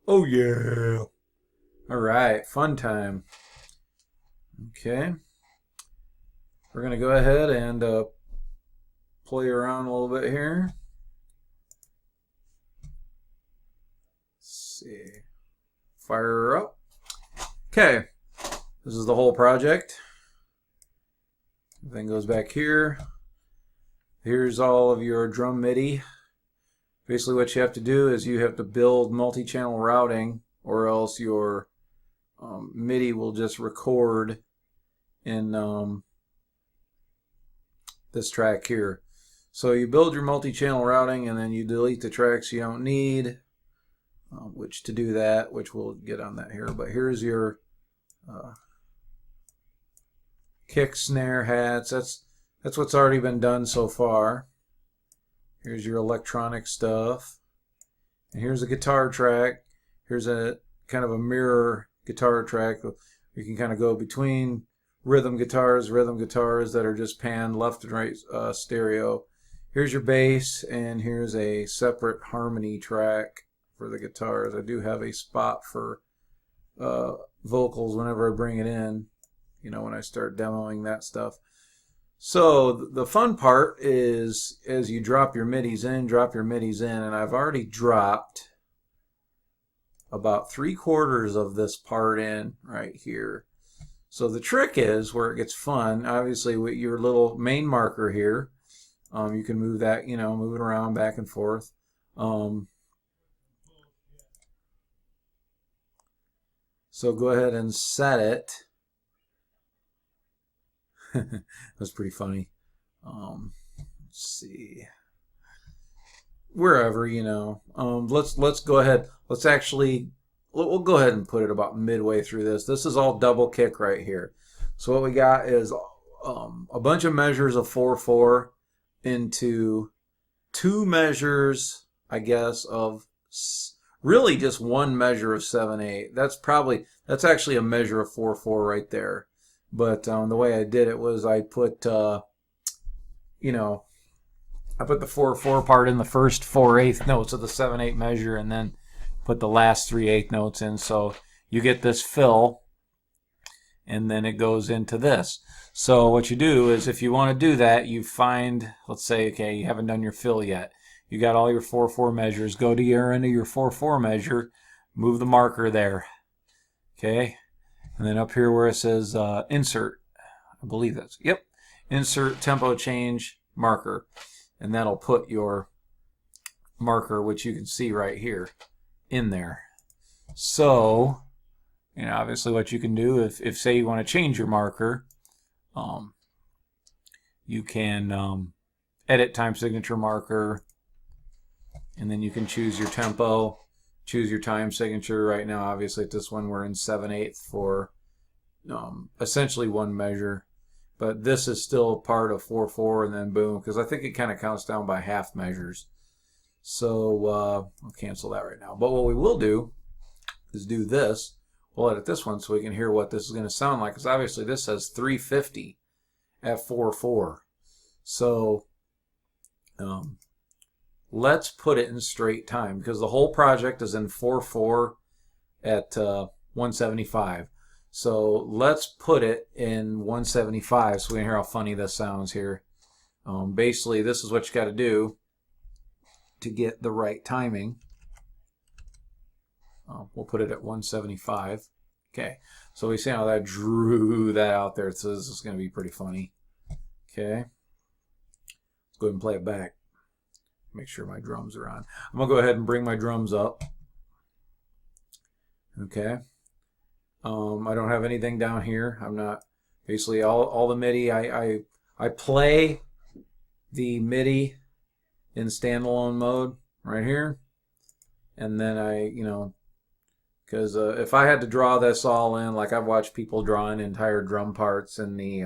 Oh yeah. All right, fun time. Okay. We're going to go ahead and play around a little bit here. Let's see. Fire her up. Okay. This is the whole project. Everything goes back here. Here's all of your drum MIDI. Basically what you have to do is you have to build multi-channel routing, or else your MIDI will just record in this track here. So you build your multi-channel routing and then you delete the tracks you don't need, which to do that, which we'll get on that here. But here's your kick, snare, hats. That's what's already been done so far. Here's your electronic stuff. And here's a guitar track. Here's a kind of a mirror guitar track. You can kind of go between rhythm guitars that are just panned left and right stereo. Here's your bass, and here's a separate harmony track for the guitars. I do have a spot for vocals whenever I bring it in, you know, when I start demoing that stuff. So the fun part is as you drop your MIDIs in, and I've already dropped about 3/4 of this part in right here. So the trick is where it gets fun, obviously with your little main marker here, you can move that, you know, move it around back and forth. So go ahead and set it. That's pretty funny. Let's see. Wherever, you know. Let's go ahead. We'll go ahead and put it about midway through this. This is all double kick right here. So what we got is a bunch of measures of 4/4 into 2 measures, I guess, of really just 1 measure of 7/8. That's actually a measure of 4/4 right there. But the way I did it was I put, you know, I put the 4/4 part in the first 4/8 notes of the 7/8 measure, and then put the last 3/8 notes in. So you get this fill, and then it goes into this. So what you do is, if you want to do that, you find, let's say, okay, you haven't done your fill yet. You got all your 4/4 measures. Go to your end of your 4/4 measure, move the marker there. Okay. And then up here where it says insert, I believe that's, yep, insert tempo change marker. And that'll put your marker, which you can see right here, in there. So, you know, obviously what you can do, if say you want to change your marker, you can edit time signature marker, and then you can choose your tempo. Choose your time signature. Right now, obviously, at this one, we're in 7/8 for essentially 1 measure. But this is still part of 4/4, and then boom, because I think it kind of counts down by half measures. So I'll cancel that right now. But what we will do is do this. We'll edit this one so we can hear what this is going to sound like, because obviously this says 350 at 4/4. So let's put it in straight time, because the whole project is in 4/4 at 175. So let's put it in 175 so we can hear how funny this sounds here. Basically, this is what you got to do to get the right timing. We'll put it at 175. Okay, so we see how that drew that out there. So this is going to be pretty funny. Okay, let's go ahead and play it back. Make sure my drums are on. I'm going to go ahead and bring my drums up. Okay. I don't have anything down here. I'm not, basically all the MIDI, I play the MIDI in standalone mode right here. And then you know, because if I had to draw this all in, like I've watched people drawing entire drum parts in the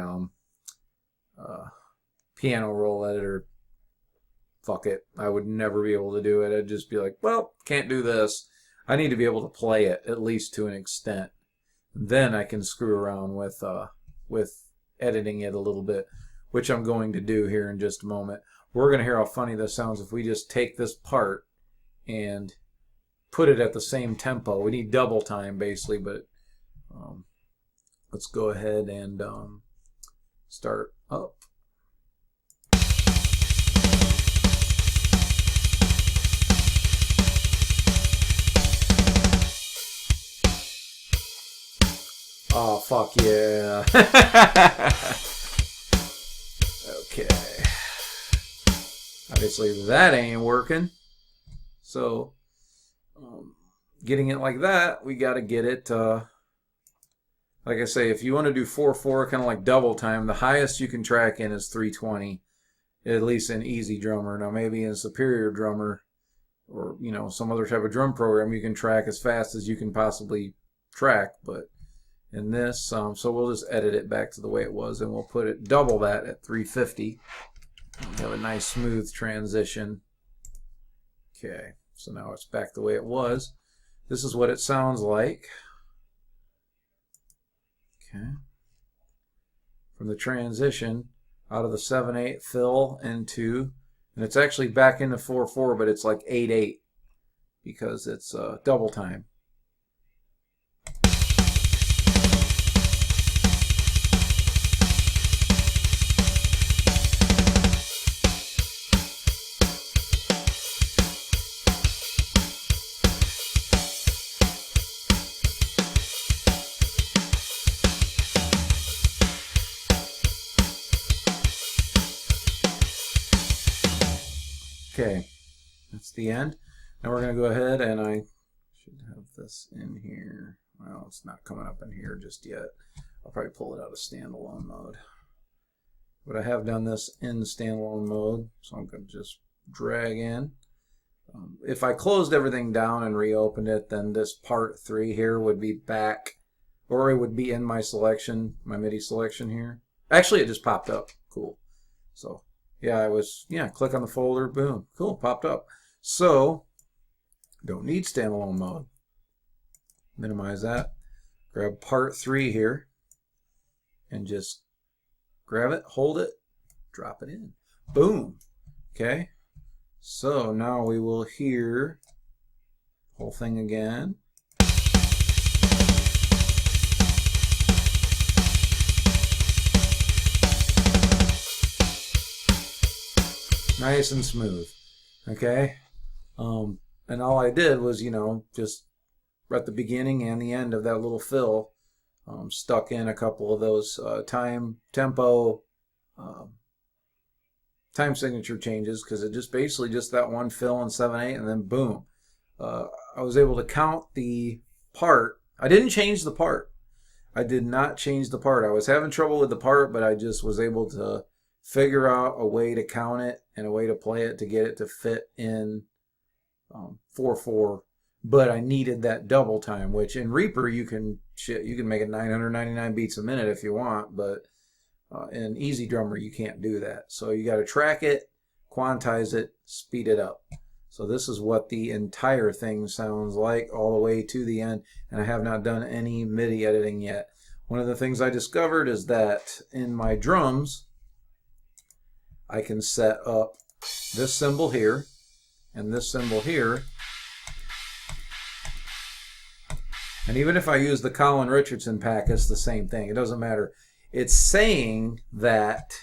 piano roll editor, fuck it, I would never be able to do it. I'd just be like, well, can't do this. I need to be able to play it, at least to an extent. Then I can screw around with editing it a little bit, which I'm going to do here in just a moment. We're going to hear how funny this sounds if we just take this part and put it at the same tempo. We need double time basically, but let's go ahead and start up. Oh, fuck yeah. Okay. Obviously that ain't working. So, getting it like that, we got to get it, like I say, if you want to do 4/4, kind of like double time, the highest you can track in is 320, at least in Easy Drummer. Now, maybe in Superior Drummer or, you know, some other type of drum program, you can track as fast as you can possibly track, but in this, so we'll just edit it back to the way it was, and we'll put it double that at 350. We have a nice smooth transition. Okay, so now it's back the way it was. This is what it sounds like. Okay, from the transition out of the 7/8 fill into, and it's actually back into 4/4, but it's like 8/8 because it's double time. Okay, that's the end. Now we're going to go ahead, and I should have this in here. Well, it's not coming up in here just yet. I'll probably pull it out of standalone mode. But I have done this in standalone mode, so I'm going to just drag in. If I closed everything down and reopened it, then this part 3 here would be back, or it would be in my selection, my MIDI selection here. Actually, it just popped up. Cool. So yeah, click on the folder, boom, cool, popped up. So, don't need standalone mode. Minimize that. Grab part 3 here, and just grab it, hold it, drop it in. Boom. Okay. So now we will hear the whole thing again. Nice and smooth, okay? And all I did was, you know, just at the beginning and the end of that little fill, stuck in a couple of those time signature changes, because it just basically just that one fill in 7/8, and then boom. I was able to count the part. I didn't change the part. I did not change the part. I was having trouble with the part, but I just was able to figure out a way to count it and a way to play it to get it to fit in 4/4. But I needed that double time, which in Reaper you can make it 999 beats a minute if you want, but in Easy Drummer you can't do that. So you got to track it, quantize it, speed it up. So this is what the entire thing sounds like all the way to the end, and I have not done any MIDI editing yet. One of the things I discovered is that in my drums, I can set up this cymbal here and this cymbal here. And even if I use the Colin Richardson pack, it's the same thing. It doesn't matter. It's saying that,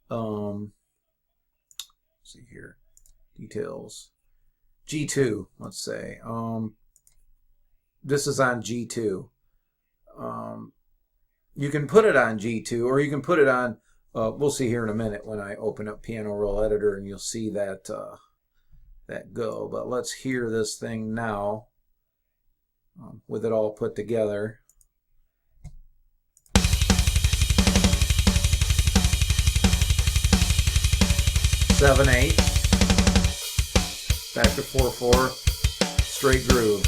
let's see here, details, G2, let's say. This is on G2. You can put it on G2, or you can put it on, we'll see here in a minute when I open up Piano Roll Editor, and you'll see that that go. But let's hear this thing now with it all put together. Seven, 8, back to 4/4, straight groove.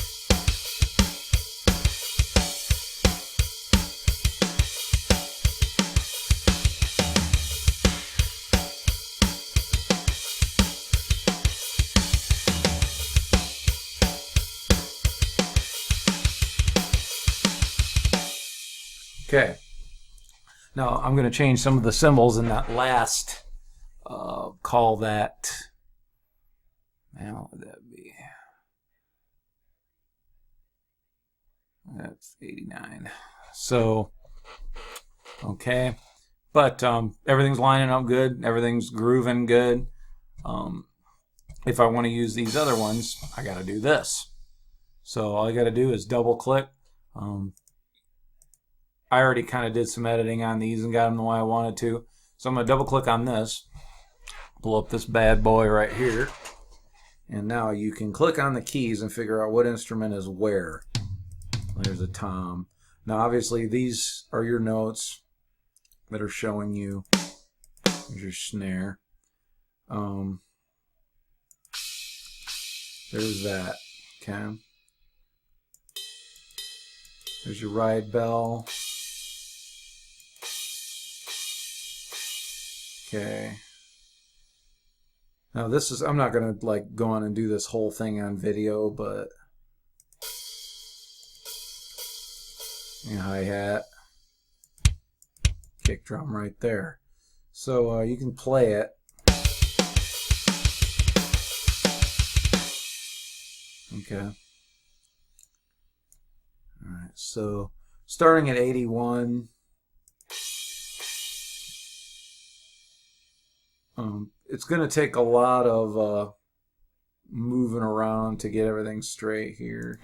Okay, now I'm going to change some of the symbols in that last call that, now would that be, That's 89. So, okay. But everything's lining up good. Everything's grooving good. If I want to use these other ones, I got to do this. So all I got to do is double click. I already kind of did some editing on these and got them the way I wanted to. So I'm going to double click on this. Pull up this bad boy right here. And now you can click on the keys and figure out what instrument is where. There's a tom. Now obviously these are your notes that are showing you. There's your snare. There's that. Okay. There's your ride bell. Okay. Now this is, I'm not going to like go on and do this whole thing on video, but hi-hat, kick drum right there. So you can play it. Okay. Alright, so starting at 81, it's going to take a lot of moving around to get everything straight here.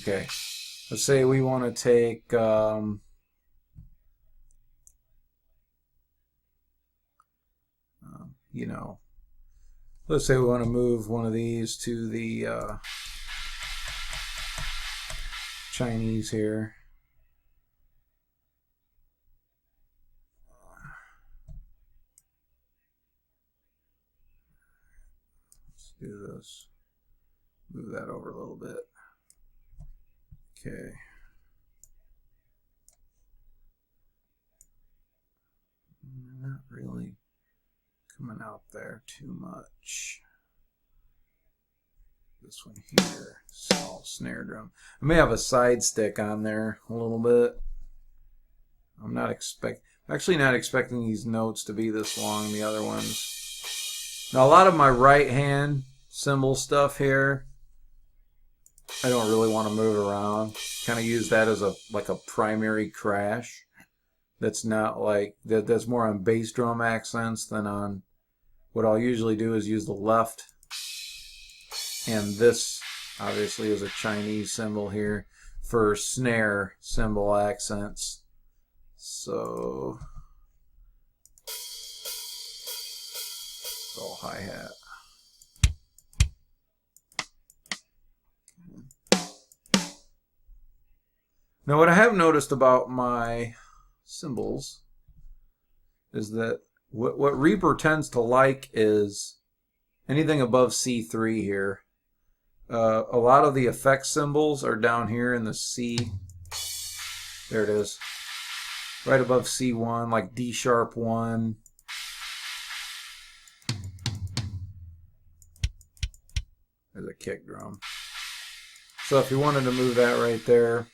Okay, let's say we want to take you know, let's say we want to move one of these to the Chinese here. Let's do this. Move that over a little bit. Okay. Not really coming out there too much. This one here, small snare drum. I may have a side stick on there a little bit. I'm actually not expecting these notes to be this long, the other ones. Now a lot of my right hand cymbal stuff here, I don't really want to move around. Kind of use that as like a primary crash. That's not like that's more on bass drum accents than on. What I'll usually do is use the left, and this obviously is a Chinese cymbal here for snare cymbal accents. So it's all hi-hat. Now what I have noticed about my cymbals is that what Reaper tends to like is anything above C3 here. A lot of the effect cymbals are down here in the C. There it is. Right above C1, like D sharp 1. There's a kick drum. So if you wanted to move that right there,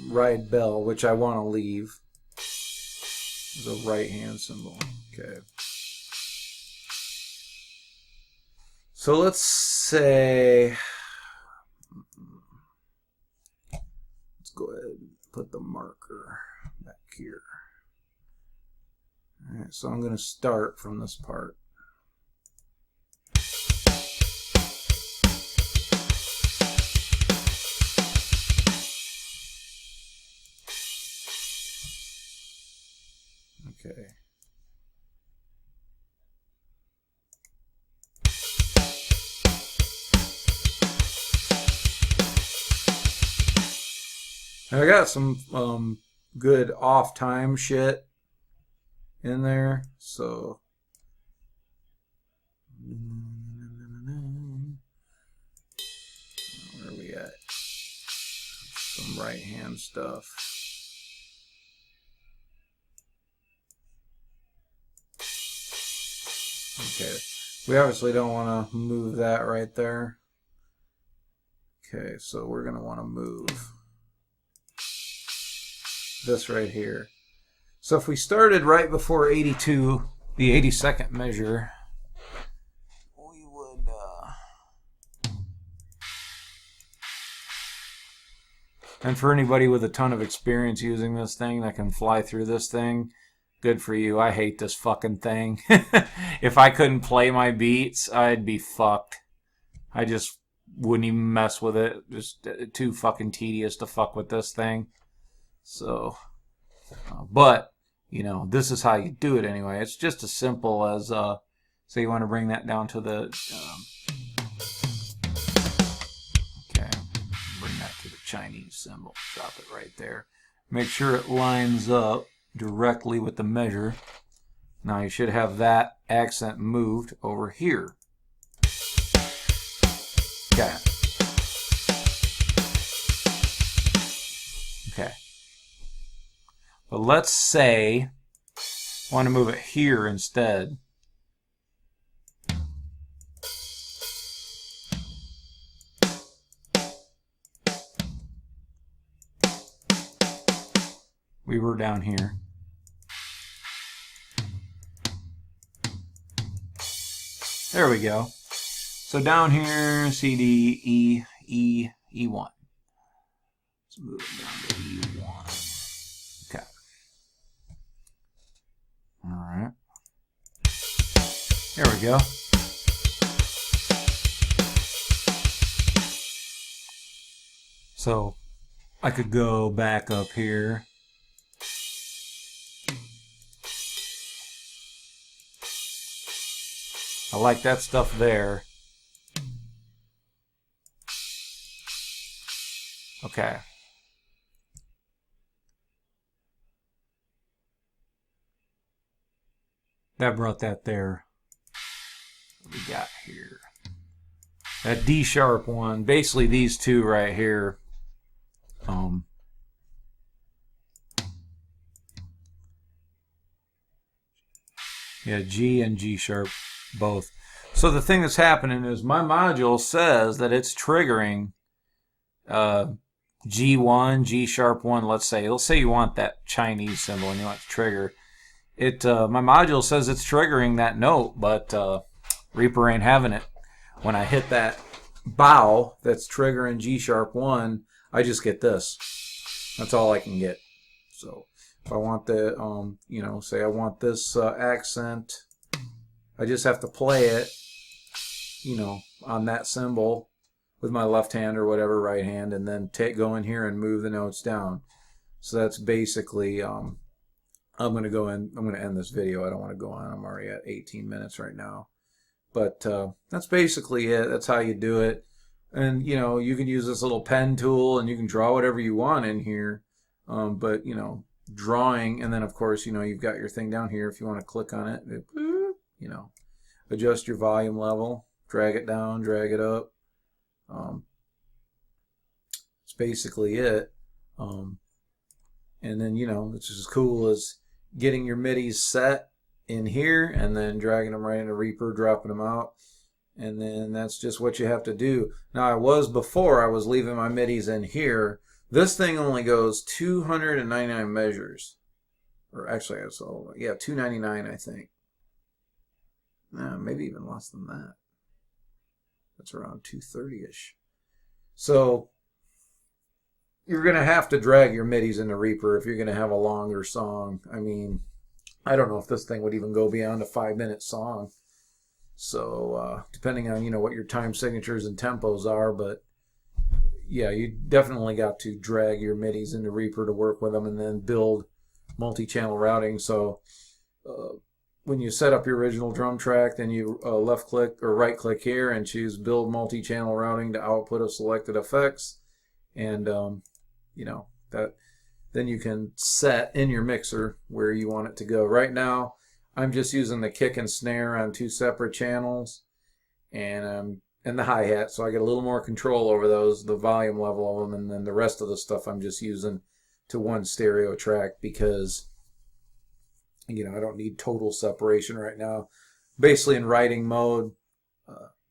ride bell, which I want to leave, is a right hand cymbal. Okay. So let's say, let's go ahead and put the marker back here. All right, so I'm going to start from this part. Okay. I got some good off time shit in there, so where are we at? Some right hand stuff. Okay, we obviously don't want to move that right there. Okay, so we're going to want to move this right here. So if we started right before 82, the 82nd measure, And for anybody with a ton of experience using this thing that can fly through this thing, good for you. I hate this fucking thing. If I couldn't play my beats, I'd be fucked. I just wouldn't even mess with it. Just too fucking tedious to fuck with this thing. So, but, you know, this is how you do it anyway. It's just as simple as, say you want to bring that down to the, okay, bring that to the Chinese symbol. Drop it right there. Make sure it lines up directly with the measure. Now you should have that accent moved over here. Okay. Okay. But let's say I want to move it here instead. We were down here. There we go. So down here, C, D, E, E, E1. Let's move it down to E1. Okay. All right. There we go. So I could go back up here. I like that stuff there. Okay. That brought that there. What we got here? That D sharp one. Basically these two right here. Yeah, G and G sharp both. So the thing that's happening is my module says that it's triggering G1, G sharp 1, let's say you want that Chinese symbol and you want to trigger it. My module says it's triggering that note, but Reaper ain't having it. When I hit that bow that's triggering G sharp 1, I just get this. That's all I can get. So if I want the, you know, say I want this accent, I just have to play it, you know, on that symbol with my left hand or whatever, right hand, and then go in here and move the notes down. So that's basically, I'm going to end this video. I don't want to go on. I'm already at 18 minutes right now. But that's basically it. That's how you do it. And, you know, you can use this little pen tool and you can draw whatever you want in here. But, you know, drawing, and then, of course, you know, you've got your thing down here. If you want to click on it, you know, adjust your volume level, drag it down, drag it up. That's basically it. And then, you know, it's as cool as getting your MIDIs set in here and then dragging them right into Reaper, dropping them out. And then that's just what you have to do. Now, before I was leaving my MIDIs in here. This thing only goes 299 measures. Or actually, yeah, 299, I think. Maybe even less than that. That's around 230-ish. So you're going to have to drag your MIDIs into Reaper if you're going to have a longer song. I mean, I don't know if this thing would even go beyond a 5-minute song. So depending on, you know, what your time signatures and tempos are, but yeah, you definitely got to drag your MIDIs into Reaper to work with them and then build multi-channel routing. So when you set up your original drum track, then you left click or right click here and choose build multi-channel routing to output of selected effects. And, you know, then you can set in your mixer where you want it to go. Right now, I'm just using the kick and snare on 2 separate channels and the hi-hat, so I get a little more control over those, the volume level of them, and then the rest of the stuff I'm just using to one stereo track because, you know, I don't need total separation right now. Basically in writing mode,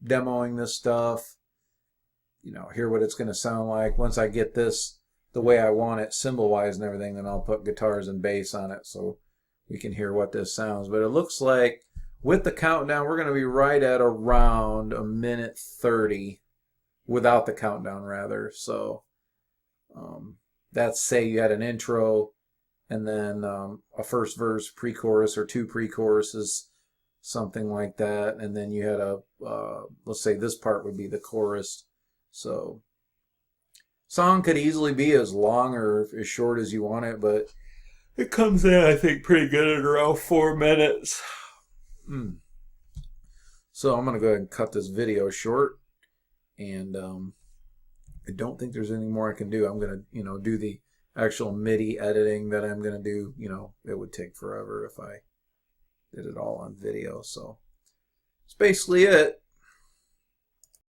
demoing this stuff, you know, hear what it's going to sound like. Once I get this the way I want it, cymbal-wise and everything, then I'll put guitars and bass on it so we can hear what this sounds. But it looks like with the countdown, we're going to be right at around 1:30 without the countdown, rather. So that's, say you had an intro and then a first verse, pre-chorus, or two pre-choruses, something like that, and then you had a let's say this part would be the chorus. So song could easily be as long or as short as you want it, but it comes in, I think, pretty good at around 4 minutes. So I'm going to go ahead and cut this video short, and I don't think there's any more I can do. I'm going to, do the actual MIDI editing that I'm going to do. It would take forever if I did it all on video. So that's basically it.